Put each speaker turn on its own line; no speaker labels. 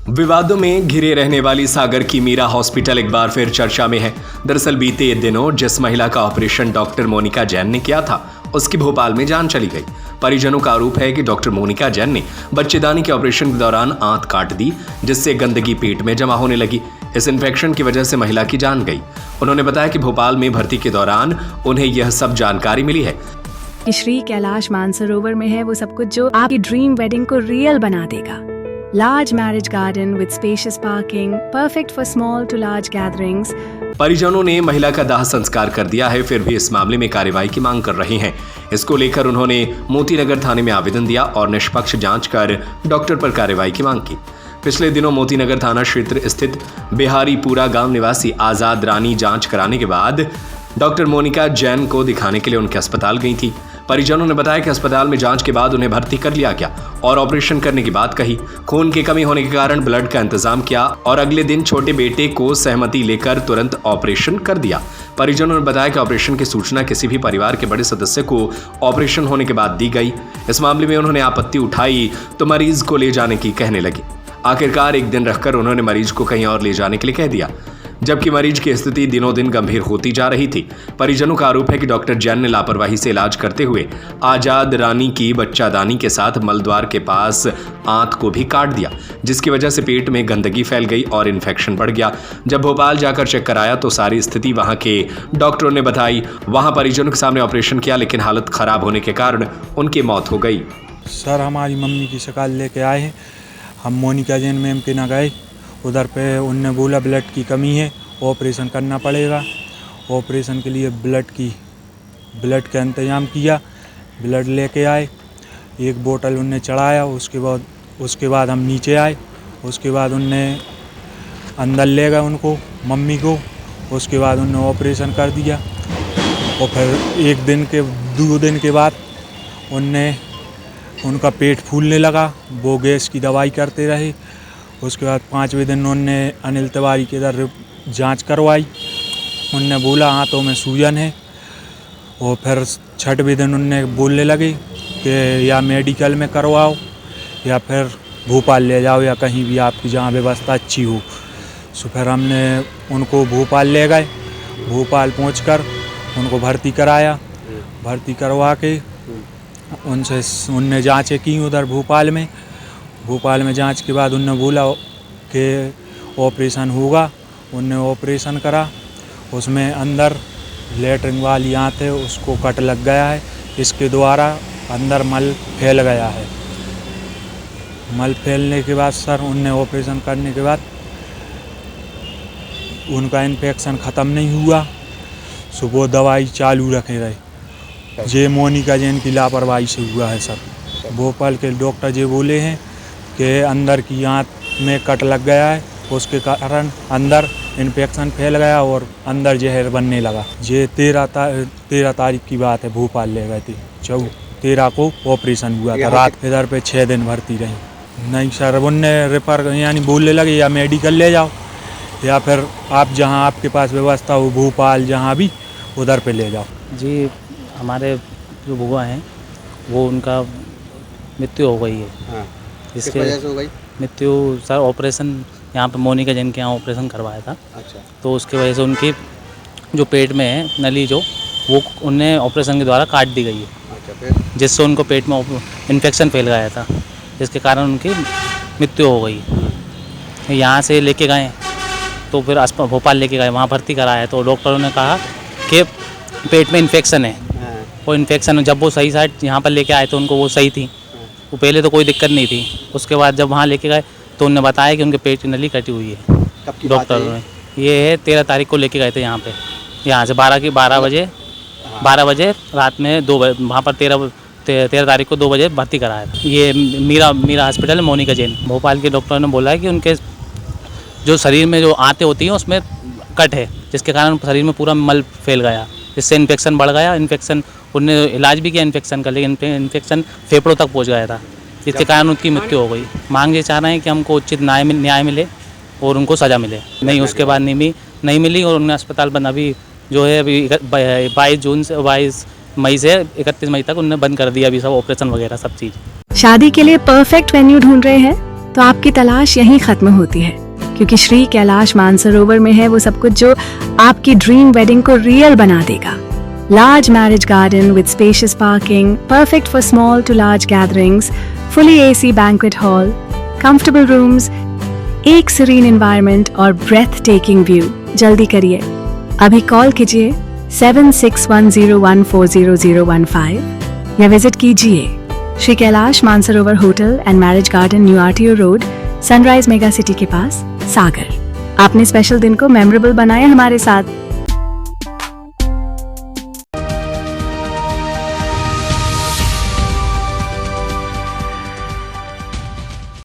विवादों में घिरे रहने वाली सागर की मीरा हॉस्पिटल एक बार फिर चर्चा में है। दरअसल बीते दिनों जिस महिला का ऑपरेशन डॉक्टर मोनिका जैन ने किया था, उसकी भोपाल में जान चली गई। परिजनों का आरोप है कि डॉक्टर मोनिका जैन ने बच्चेदानी के ऑपरेशन के दौरान आंत काट दी, जिससे गंदगी पेट में जमा होने लगी। इस इन्फेक्शन की वजह से महिला की जान गई। उन्होंने बताया कि भोपाल में भर्ती के दौरान उन्हें यह सब जानकारी मिली है
कि श्री कैलाश मानसरोवर में है वो सब कुछ जो आपकी ड्रीम वेडिंग को रियल बना देगा। Large marriage garden with spacious parking, perfect for small to large gatherings.
परिजनों ने महिला का दाह संस्कार कर दिया है, फिर भी इस मामले में कार्रवाई की मांग कर रहे हैं। इसको लेकर उन्होंने मोतीनगर थाने में आवेदन दिया और निष्पक्ष जांच कर डॉक्टर पर कार्रवाई की मांग की। पिछले दिनों मोतीनगर थाना क्षेत्र स्थित बिहारीपुरा गांव निवासी आजाद रानी जांच कराने के बाद डॉक्टर मोनिका जैन को दिखाने के लिए उनके अस्पताल गई थी। परिजनों ने बताया कि अस्पताल में जांच के बाद उन्हें भर्ती कर लिया गया और ऑपरेशन करने की बात कही। खून की कमी होने के कारण ब्लड का इंतजाम किया और अगले दिन छोटे बेटे को सहमति लेकर तुरंत ऑपरेशन कर दिया। परिजनों ने बताया कि ऑपरेशन की सूचना किसी भी परिवार के बड़े सदस्य को ऑपरेशन होने के बाद दी गई। इस मामले में उन्होंने आपत्ति उठाई तो मरीज को ले जाने की कहने लगे। आखिरकार एक दिन रखकर उन्होंने मरीज को कहीं और ले जाने के लिए कह दिया, जबकि मरीज की स्थिति दिनों दिन गंभीर होती जा रही थी। परिजनों का आरोप है कि डॉक्टर जैन ने लापरवाही से इलाज करते हुए आजाद रानी की बच्चादानी के साथ मलद्वार के पास आंत को भी काट दिया, जिसकी वजह से पेट में गंदगी फैल गई और इन्फेक्शन बढ़ गया। जब भोपाल जाकर चेक कराया तो सारी स्थिति वहां के डॉक्टरों ने बताई। वहां परिजनों के सामने ऑपरेशन किया, लेकिन हालत खराब होने के कारण उनकी मौत हो गई।
सर, हमारी मम्मी की शिकायत लेके आए हैं। हम मोनिका जैन मैम के ना गए, उधर पे उनने बोला ब्लड की कमी है, ऑपरेशन करना पड़ेगा। ऑपरेशन के लिए ब्लड का इंतज़ाम किया, ब्लड लेके आए, एक बोतल उनने चढ़ाया। उसके बाद हम नीचे आए। उसके बाद उनने अंदर ले गए उनको, मम्मी को। उसके बाद उनने ऑपरेशन कर दिया और फिर 2 दिन के बाद उनका पेट फूलने लगा। वो गैस की दवाई करते रहे। उसके बाद 5वें दिन उन्होंने अनिल तिवारी के इधर जांच करवाई। उनने बोला हाथों में सूजन है। और फिर 6वें दिन उनने बोलने लगे कि या मेडिकल में करवाओ या फिर भोपाल ले जाओ या कहीं भी आपकी जहाँ व्यवस्था अच्छी हो। तो फिर हमने उनको भोपाल ले गए। भोपाल पहुंचकर उनको भर्ती कराया। भर्ती करवा के उनने जाँचें की उधर भोपाल में जांच के बाद उन्होंने बोला कि ऑपरेशन होगा। उनने ऑपरेशन करा। उसमें अंदर लेटरिन वाली आंत है, उसको कट लग गया है। इसके द्वारा अंदर मल फैल गया है। मल फैलने के बाद सर उनने ऑपरेशन करने के बाद उनका इन्फेक्शन ख़त्म नहीं हुआ। सुबह दवाई चालू रखे रहे। ये मोनिका जैन की लापरवाही से हुआ है सर। भोपाल के डॉक्टर ये बोले हैं कि अंदर की आंत में कट लग गया है, उसके कारण अंदर इन्फेक्शन फैल गया और अंदर जहर बनने लगा। ये 13 तारीख की बात है। भोपाल ले गए थे, 13 को ऑपरेशन हुआ था। रात इधर पे 6 दिन भर्ती रही। नहीं सर, उनने रेफर यानी बोलने लगे या मेडिकल ले जाओ या फिर आप जहां आपके पास व्यवस्था हो भोपाल जहां भी उधर पे ले जाओ।
जी, हमारे जो बुआ हैं वो उनका मृत्यु हो गई है।
हाँ।
इसके
किस वजह से हो गई
मृत्यु सर ऑपरेशन यहाँ पे मोनिका जैन के यहाँ ऑपरेशन करवाया था।
अच्छा।
तो उसकी वजह से उनकी जो पेट में है नली वो उन्हें ऑपरेशन के द्वारा काट दी गई है।
अच्छा, फिर
जिससे उनको पेट में इन्फेक्शन फैल गया था, जिसके कारण उनकी मृत्यु हो गई। यहाँ से लेके गए तो फिर भोपाल लेके गए, वहाँ भर्ती कराया तो डॉक्टरों ने कहा कि पेट में इन्फेक्शन है। वो इन्फेक्शन जब वो सही साइड यहाँ पर लेके आए तो उनको वो सही थी। वो पहले तो कोई दिक्कत नहीं थी। उसके बाद जब वहाँ लेके गए तो उन्होंने बताया कि उनके पेट की नली कटी हुई है।
कब की
डॉक्टर ने ये है 13 तारीख को लेके गए थे यहाँ से 12 बजे रात में 2 बजे वहाँ पर 13 तारीख को 2 बजे भर्ती कराया था। ये मीरा हॉस्पिटल मोनिका जैन भोपाल के डॉक्टर ने बोला है कि उनके जो शरीर में जो आंतें होती हैं उसमें कट है, जिसके कारण शरीर में पूरा मल फैल गया, जिससे इन्फेक्शन बढ़ गया। इन्फेक्शन उन्होंने इलाज भी किया इन्फेक्शन का, लेकिन इन्फेक्शन फेफड़ों तक पहुंच गया था, जिसके कारण उनकी मृत्यु हो गई। मांग ये चाह रहे हैं कि हमको उचित न्याय मिले और उनको सज़ा मिले। नहीं, उसके बाद नहीं मिली और उन्हें अस्पताल बंद अभी जो है अभी 22 मई से 31 मई तक उन्होंने बंद कर दिया अभी सब ऑपरेशन वगैरह सब चीज़।
शादी के लिए परफेक्ट वेन्यू ढूंढ रहे हैं तो तो आपकी तलाश यहीं खत्म होती है, क्योंकि श्री कैलाश मानसरोवर में है वो सब कुछ जो आपकी ड्रीम वेडिंग को रियल बना देगा। Large marriage garden with spacious parking, perfect for small to large gatherings, fully AC banquet hall, comfortable rooms, एक serene environment और breathtaking view। जल्दी करिए, अभी कॉल कीजिए 7610140015 या विजिट कीजिए Shri Kailash Mansarovar hotel and marriage garden, new RTO road, sunrise mega city के पास, सागर। आपने स्पेशल दिन को मेमोरेबल बनाया हमारे साथ।